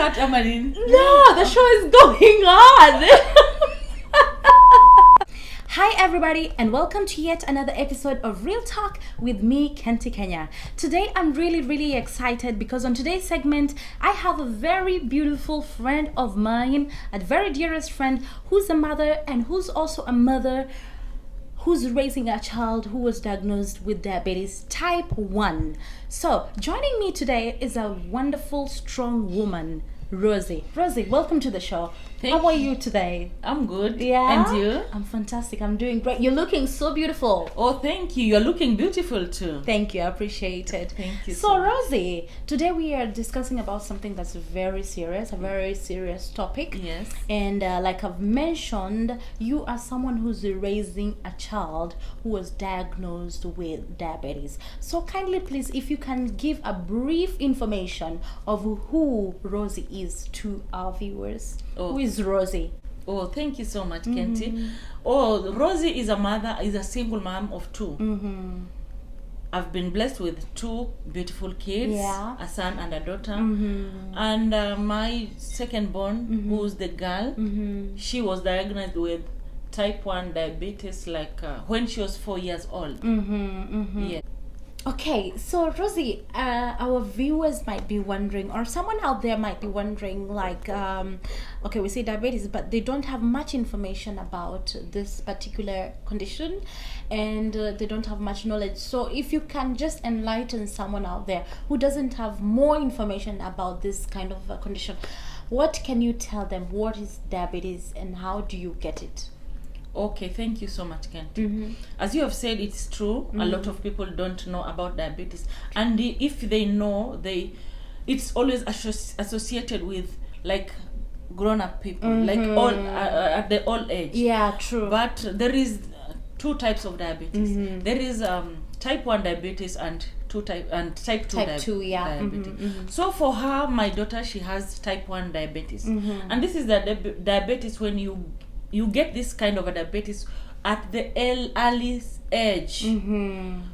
cut, Amalin. No, the show is going on. Hi everybody, and welcome to yet another episode of Real Talk with me, Kenty Kenya. Today I'm really excited because on today's segment I have a very beautiful friend of mine, a very dearest friend who's a mother and who's also a mother who's raising a child who was diagnosed with diabetes type 1. So joining me today is a wonderful, strong woman, Rosie. Rosie, welcome to the show. How are you today? I'm good. Yeah? And you? I'm fantastic. I'm doing great. You're looking so beautiful. Oh, thank you. You're looking beautiful too. Thank you. I appreciate it. Thank you So so much. Rosie, today we are discussing about something that's very serious, a very serious topic. Yes. And like I've mentioned, you are someone who's raising a child who was diagnosed with diabetes. So kindly please, if you can give a brief information of who Rosie is to our viewers. Oh. Who is Rosie? Oh, thank you so much, Kenty. Oh, Rosie is a single mom of two. I've been blessed with two beautiful kids, Yeah. a son and a daughter. And my second born, who's the girl, she was diagnosed with type 1 diabetes when she was 4 years old. Yeah. Okay, so Rosie, our viewers might be wondering, or someone out there might be wondering, okay, we say diabetes, but they don't have much information about this particular condition, and they don't have much knowledge. So if you can just enlighten someone out there who doesn't have more information about this kind of condition, what can you tell them? What is diabetes and how do you get it? Okay, thank you so much, Kent. As you have said, it's true. A lot of people don't know about diabetes, and if they know, it's always associated with grown-up people, all at the old age. Yeah, true. But there is two types of diabetes. There is type 1 diabetes and type 2 diabetes. So for her, my daughter, she has type 1 diabetes, and this is the diabetes when you get this kind of a diabetes at the earliest age.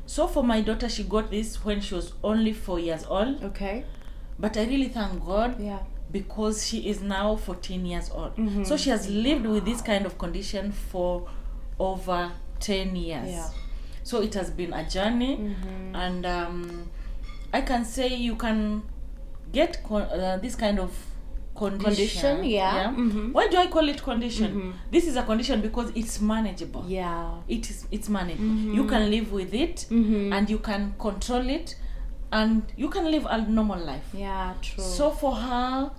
So for my daughter, she got this when she was only 4 years old. Okay. But I really thank God, Yeah. because she is now 14 years old. So she has lived with this kind of condition for over 10 years. Yeah. So it has been a journey, and I can say you can get this kind of condition. Yeah. Why do I call it condition? This is a condition because it's manageable. Yeah. It's manageable. You can live with it, and you can control it, and you can live a normal life. Yeah, true. So for her,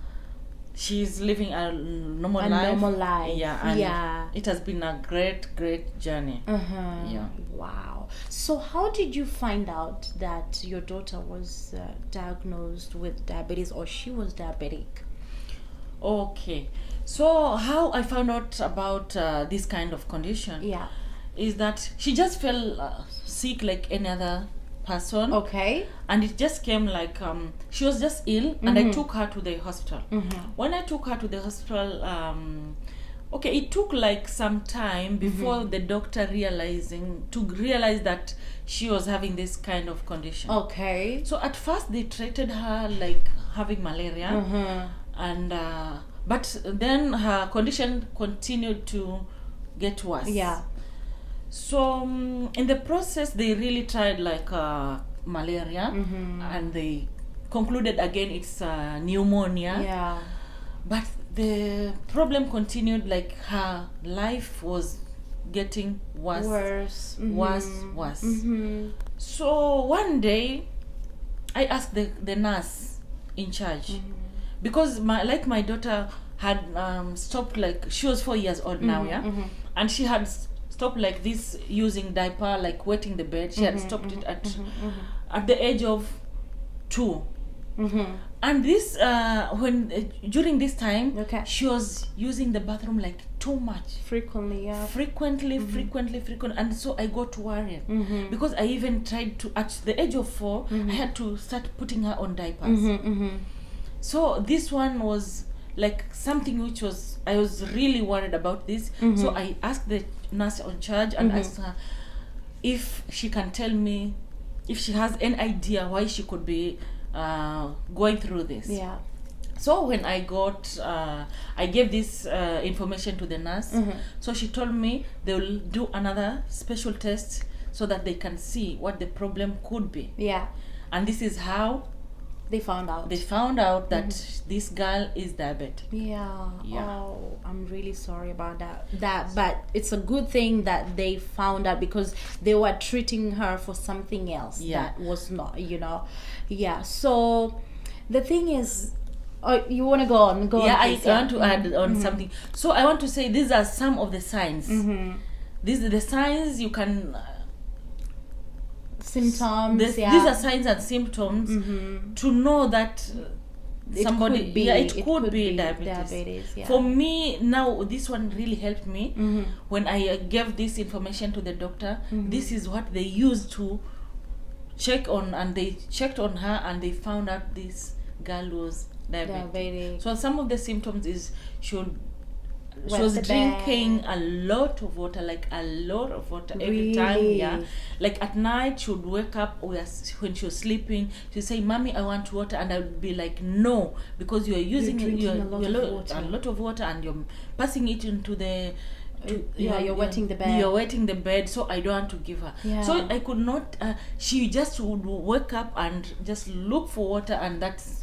she's living a normal life. Yeah, and it has been a great journey. Yeah. Wow. So how did you find out that your daughter was diagnosed with diabetes, or she was diabetic? Okay, so how I found out about this kind of condition is that she just felt sick like any other person. Okay. And it just came she was just ill, and I took her to the hospital. When I took her to the hospital, it took some time before the doctor realized that she was having this kind of condition. Okay. So at first they treated her having malaria. And but then her condition continued to get worse. Yeah. So in the process, they really tried malaria, and they concluded again it's pneumonia. Yeah. But the problem continued. Her life was getting worse. Worse. So one day, I asked the nurse in charge. Because my daughter had stopped, she was 4 years old now, and she had stopped this using diaper, wetting the bed. She had stopped it at the age of 2. And this during this time, she was using the bathroom too much, frequently, and so I got worried, because I even tried to, at the age of 4, I had to start putting her on diapers. So this one was something which I was really worried about this. So I asked the nurse in charge and asked her if she can tell me if she has any idea why she could be going through this. Yeah. So when I gave this information to the nurse. So she told me they will do another special test so that they can see what the problem could be. Yeah. And this is how they found out. They found out that this girl is diabetic. Yeah. Oh, I'm really sorry about that. But it's a good thing that they found out, because they were treating her for something else that was not, Yeah. So the thing is, you want to go on? Go on. I want to add on something. So I want to say these are some of the signs. These are the signs you can. Symptoms. These are signs and symptoms to know that somebody it could be diabetes. Yeah. For me now, this one really helped me when I gave this information to the doctor. This is what they used to check on, and they checked on her and they found out this girl was diabetic. So some of the symptoms is she was drinking a lot of water, every time. Yeah, like at night she would wake up when she was sleeping. She'd say, "Mommy, I want water," and I would be like, "No, because you are using a lot of water, and you're passing it into the." You're wetting the bed. You're wetting the bed, so I don't want to give her. Yeah. So I could not. She just would wake up and just look for water, and that's.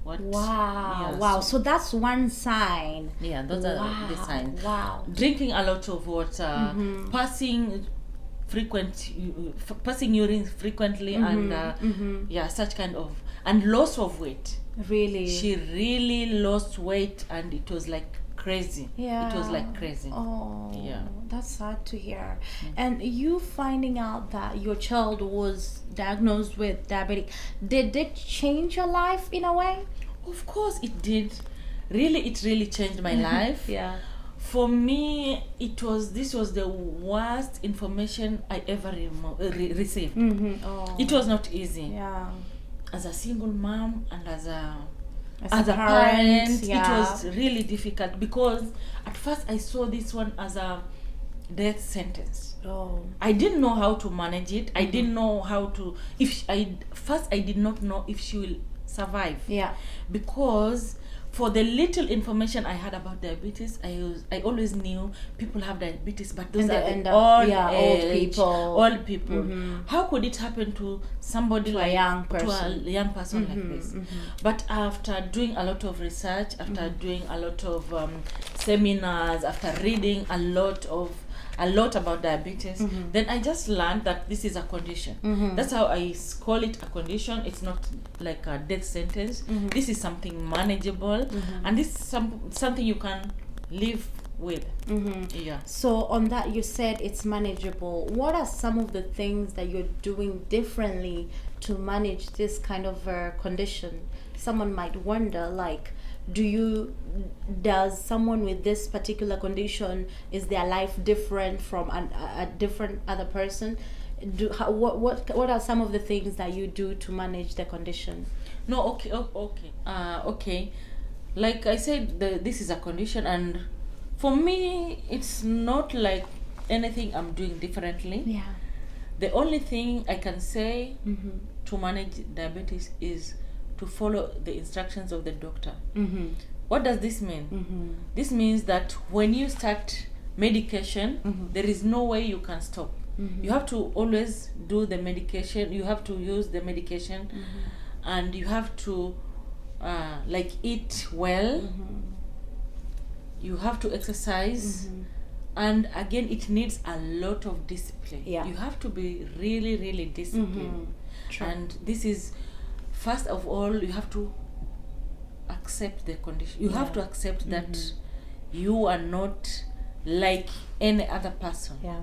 Wow. So that's one sign. Yeah, those are the signs. Wow. Drinking a lot of water, passing urine frequently, and such kind of, and loss of weight. Really? She really lost weight, and it was like crazy. Yeah. It was like crazy. Oh. Yeah. That's sad to hear. And you finding out that your child was diagnosed with diabetic, did it change your life in a way? Of course it did. It really changed my life. Yeah. For me, this was the worst information I ever received. Oh. It was not easy. Yeah. As a single mom and as a parent, it was really difficult, because at first I saw this one as a death sentence. Oh. I didn't know how to manage it. I didn't know how to. I did not know if she will survive. Yeah. Because for the little information I had about diabetes, I always knew people have diabetes, but those are old people. How could it happen to somebody a young person like this? But after doing a lot of research, after doing a lot of seminars, after reading a lot about diabetes, then I just learned that this is a condition. That's how I call it a condition. It's not like a death sentence. This is something manageable, and this is something you can live with. Yeah. So on that, you said it's manageable. What are some of the things that you're doing differently to manage this kind of condition? Someone might wonder, like, does someone with this particular condition, is their life different from a different other person? What are some of the things that you do to manage the condition? No, okay. Like I said, this is a condition, and for me, it's not like anything I'm doing differently. Yeah. The only thing I can say to manage diabetes is to follow the instructions of the doctor. What does this mean? This means that when you start medication, there is no way you can stop. You have to always do the medication. You have to use the medication, and you have to eat well. You have to exercise. And again, it needs a lot of discipline. Yeah. You have to be really, really disciplined. And this is, first of all, you have to accept the condition. You have to accept that you are not like any other person. Yeah.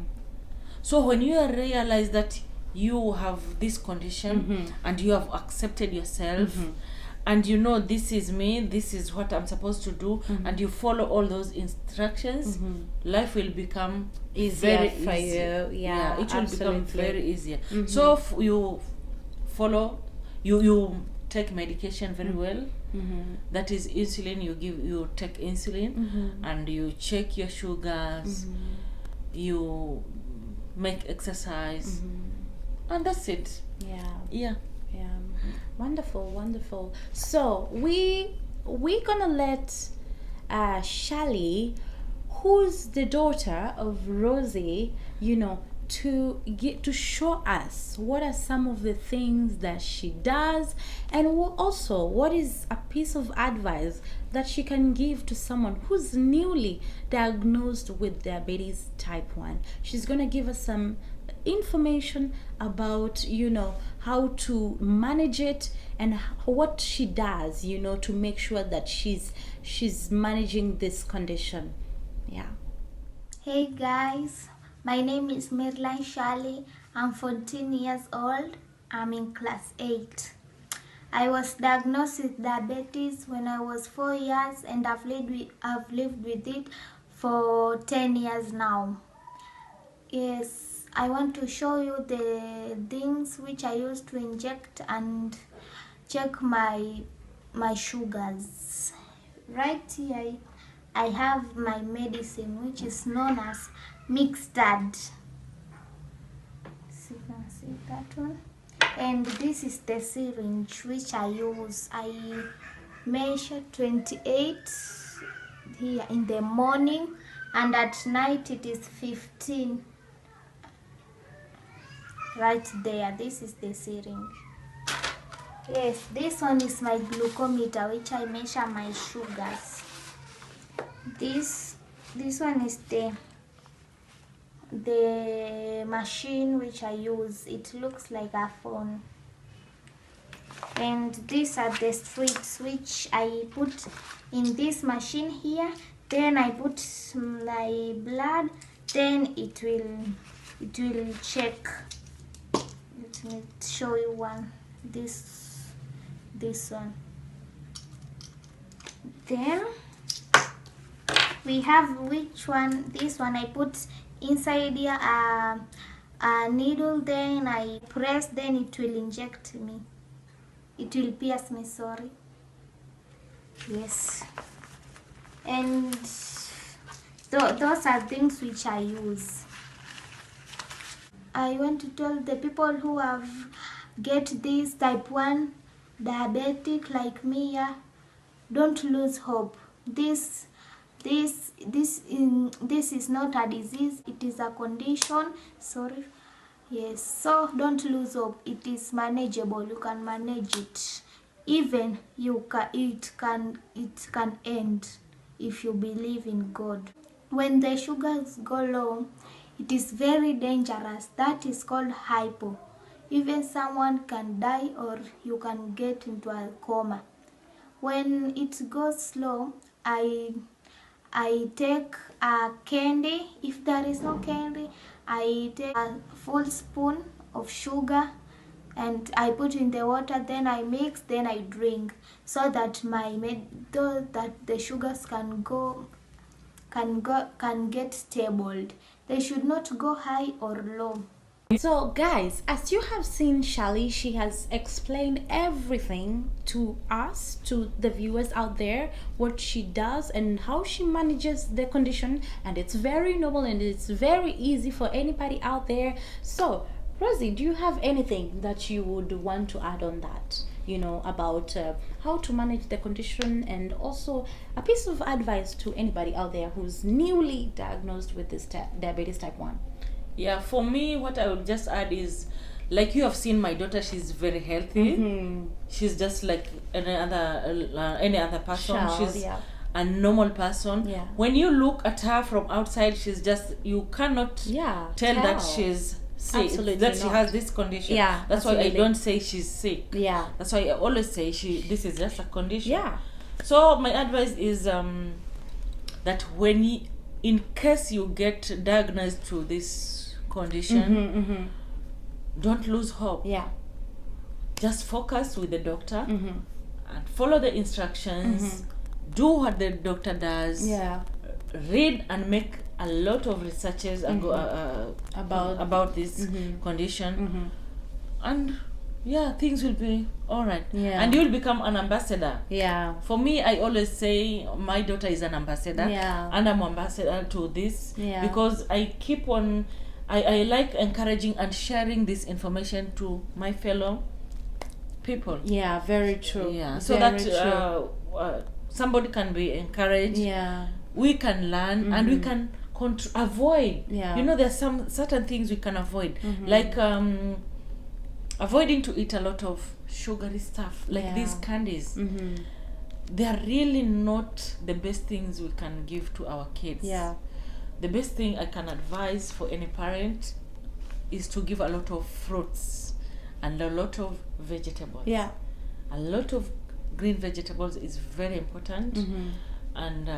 So when you realize that you have this condition and you have accepted yourself, and you know, this is me, this is what I'm supposed to do, and you follow all those instructions, life will become easier for you. Yeah, it will become very easier. So you follow, you take medication very well. That is insulin. You take insulin, and you check your sugars. You make exercise, and that's it. Yeah. Wonderful. So we we're gonna let Shally, who's the daughter of Rosie, to show us what are some of the things that she does, and also what is a piece of advice that she can give to someone who's newly diagnosed with diabetes type 1. She's gonna give us some information about how to manage it and what she does to make sure that she's managing this condition. Yeah. Hey guys, my name is Mirline Shally. I'm 14 years old. I'm in class 8. I was diagnosed with diabetes when I was 4 years, and I've lived with it for 10 years now. Yes, I want to show you the things which I use to inject and check my sugars. Right here I have my medicine, which is known as Mixtard. So you can see that one. And this is the syringe which I use. I measure 28 here in the morning, and at night it is 15. Right there, this is the syringe. Yes, this one is my glucometer, which I measure my sugars. This one is the machine which I use. It looks like a phone. And these are the strips which I put in this machine here. Then I put my blood. Then it will check. Let me show you one. This one. Then we have which one? This one I put inside here a needle, then I press, then it will inject me. It will pierce me, sorry. Yes. And those are things which I use. I want to tell the people who have get this type 1 diabetic like me, yeah, don't lose hope. This is not a disease, it is a condition. Sorry. Yes, so don't lose hope. It is manageable. You can manage it. Even it can end if you believe in God. When the sugars go low, it is very dangerous. That is called hypo. Even someone can die, or you can get into a coma. When it goes slow, I take a candy. If there is no candy, I take a full spoon of sugar and I put in the water, then I mix, then I drink, so that the sugars can get stable. They should not go high or low. So guys, as you have seen Shally, she has explained everything to us, to the viewers out there, what she does and how she manages the condition, and it's very noble and it's very easy for anybody out there. So Rosie, do you have anything that you would want to add on that, about how to manage the condition, and also a piece of advice to anybody out there who's newly diagnosed with this diabetes type 1? Yeah, for me, what I would just add is, like you have seen my daughter, she's very healthy. Mm-hmm. She's just like any other person. Child, she's yeah. a normal person. Yeah. When you look at her from outside, she's just, you cannot tell that she's sick, absolutely that she not. has this condition. Yeah, that's absolutely. why I don't say she's sick. Yeah. That's why I always say this is just a condition. Yeah. So my advice is that in case you get diagnosed to this condition, don't lose hope. Yeah. Just focus with the doctor and follow the instructions. Do what the doctor does. Yeah. Read and make a lot of researches about this condition, and things will be all right. Yeah. And you will become an ambassador. Yeah. For me, I always say my daughter is an ambassador. Yeah. And I'm ambassador to this. Yeah. Because I keep on, I like encouraging and sharing this information to my fellow people. Yeah, very true. Yeah, so very that somebody can be encouraged. Yeah. We can learn and we can avoid. Yeah. You know, there's some certain things we can avoid, like avoiding to eat a lot of sugary stuff, like these candies. They are really not the best things we can give to our kids. Yeah. The best thing I can advise for any parent is to give a lot of fruits and a lot of vegetables. Yeah. A lot of green vegetables is very important. And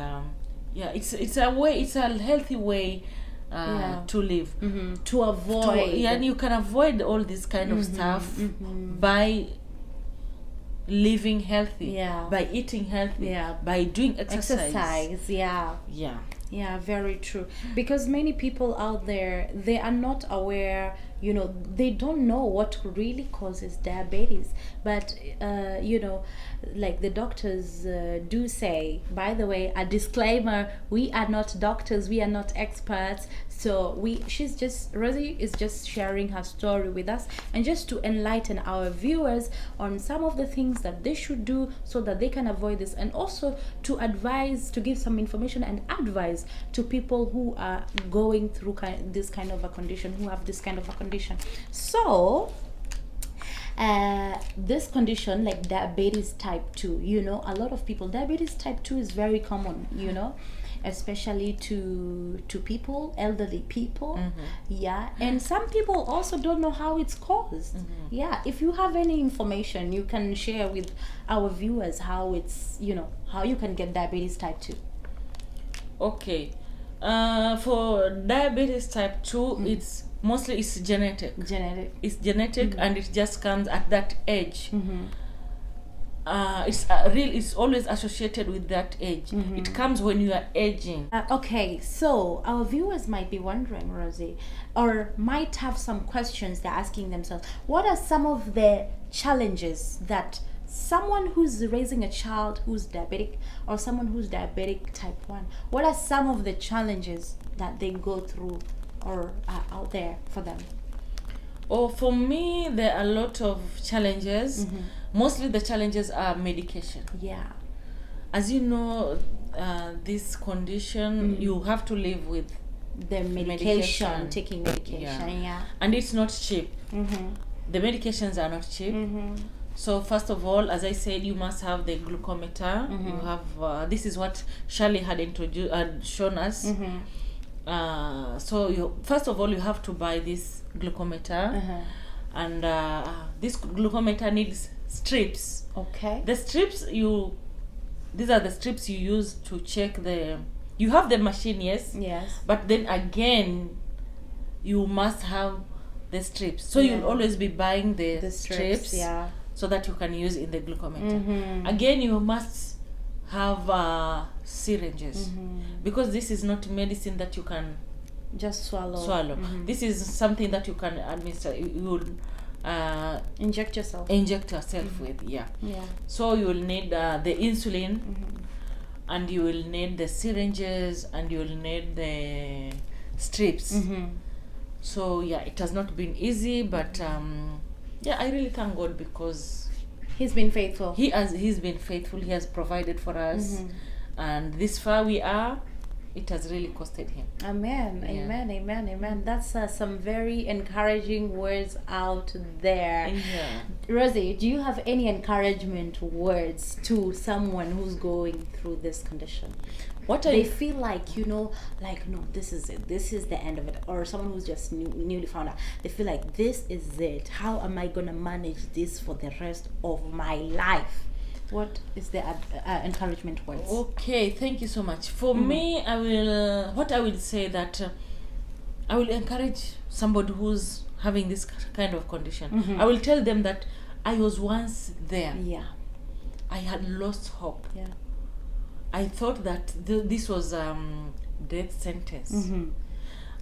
it's a way, it's a healthy way to live, to avoid. And you can avoid all this kind of stuff by living healthy, by eating healthy, by doing exercise. Yeah, very true. Because many people out there, they are not aware, you know, they don't know what really causes diabetes. But, you know, like the doctors do say, by the way, a disclaimer, we are not doctors, we are not experts. So Rosie is just sharing her story with us, and just to enlighten our viewers on some of the things that they should do so that they can avoid this, and also to give some information and advice to people who are going through this kind of a condition, who have this kind of a condition. So this condition, like diabetes type 2, you know, a lot of people, diabetes type 2 is very common, you know, especially to people, elderly people. And some people also don't know how it's caused. If you have any information, you can share with our viewers how it's, you know, how you can get diabetes type 2. Okay, for diabetes type 2, it's mostly genetic. It's genetic, and it just comes at that age. It's always associated with that age. It comes when you are aging. Okay, so our viewers might be wondering, Rosie, or might have some questions they're asking themselves. What are some of the challenges that someone who's raising a child who's diabetic, or someone who's diabetic type 1, what are some of the challenges that they go through or are out there for them? For me, there are a lot of challenges. Mostly the challenges are medication. As you know, this condition, you have to live with the medication. Taking medication. And it's not cheap. The medications are not cheap. So first of all, as I said, you must have the glucometer. You have this is what Shirley had shown us. So first of all, you have to buy this glucometer, and this glucometer needs strips. Okay. The strips these are the strips you use to check you have the machine, yes, but then again you must have the strips. So you'll always be buying the strips, so that you can use in the glucometer. Again, you must have syringes, because this is not medicine that you can just swallow. This is something that you can administer. You will inject yourself with. So you will need the insulin, and you will need the syringes, and you will need the strips. So it has not been easy, but I really thank God, because He's been faithful. He's been faithful. He has provided for us, and this far we are. It has really costed him. Amen. Amen. That's some very encouraging words out there. Rosie, do you have any encouragement words to someone who's going through this condition? What they feel like, you know, like, no, this is it, this is the end of it, or someone who's just newly found out, they feel like this is it, how am I gonna manage this for the rest of my life? What is the encouragement words? Okay, thank you so much. For me, I will say that I will encourage somebody who's having this kind of condition. I will tell them that I was once there. I had lost hope. I thought that this was death sentence.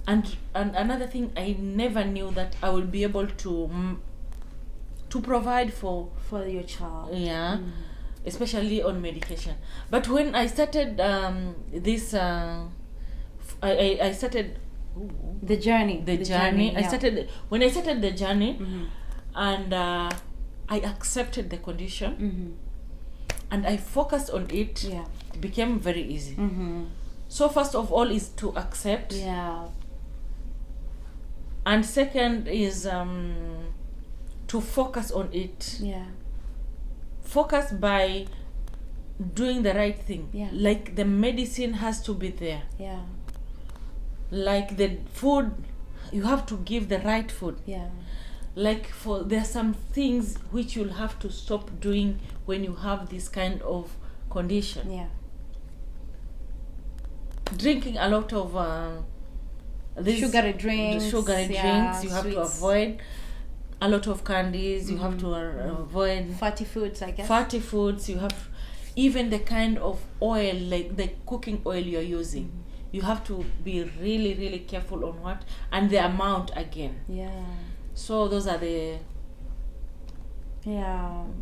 And another thing, I never knew that I will be able to provide for your child. Especially on medication. But when I started this, I started the journey. I started when I started the journey, and I accepted the condition. and I focused on it, it became very easy. So first of all is to accept. And second is to focus on it. Focus by doing the right thing. Like the medicine has to be there. Like the food, you have to give the right food. Like there are some things which you'll have to stop doing when you have this kind of condition. Drinking a lot of sugary drinks, you have sweets. To avoid. A lot of candies, you have to avoid. Fatty foods, I guess. Fatty foods, you have even the kind of oil, like the cooking oil you're using. You have to be really, really careful on what, and the amount again. So those are the...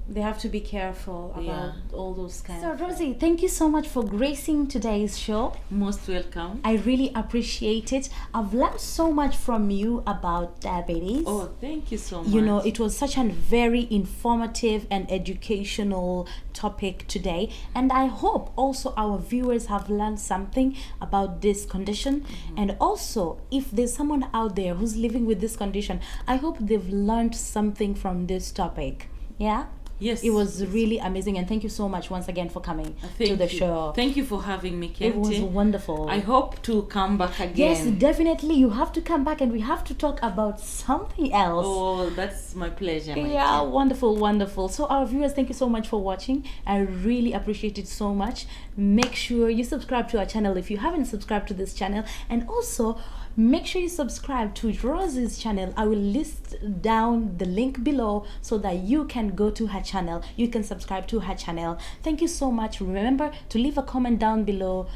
they have to be careful about all those kinds. So Rosie, thank you so much for gracing today's show. Most welcome. I really appreciate it. I've learned so much from you about diabetes. Oh, thank you so much. You know, it was such a very informative and educational topic today, and I hope also our viewers have learned something about this condition. And also, if there's someone out there who's living with this condition, I hope they've learned something from this topic. Yes, it was really amazing, and thank you so much once again for coming to the show. Thank you for having me, Kenty. It was wonderful. I hope to come back again. Yes, definitely. You have to come back, and we have to talk about something else. Oh, that's my pleasure. Wonderful. So our viewers, thank you so much for watching. I really appreciate it so much. Make sure you subscribe to our channel if you haven't subscribed to this channel, and also make sure you subscribe to Rosie's channel. I will list down the link below so that you can go to her channel. You can subscribe to her channel. Thank you so much. Remember to leave a comment down below,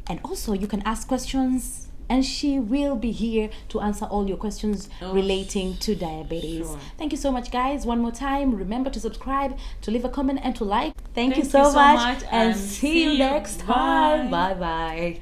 and also you can ask questions, and she will be here to answer all your questions relating to diabetes. Thank you so much, guys. One more time, remember to subscribe, to leave a comment, and to like. Thank you so much, and see you next time. Bye bye.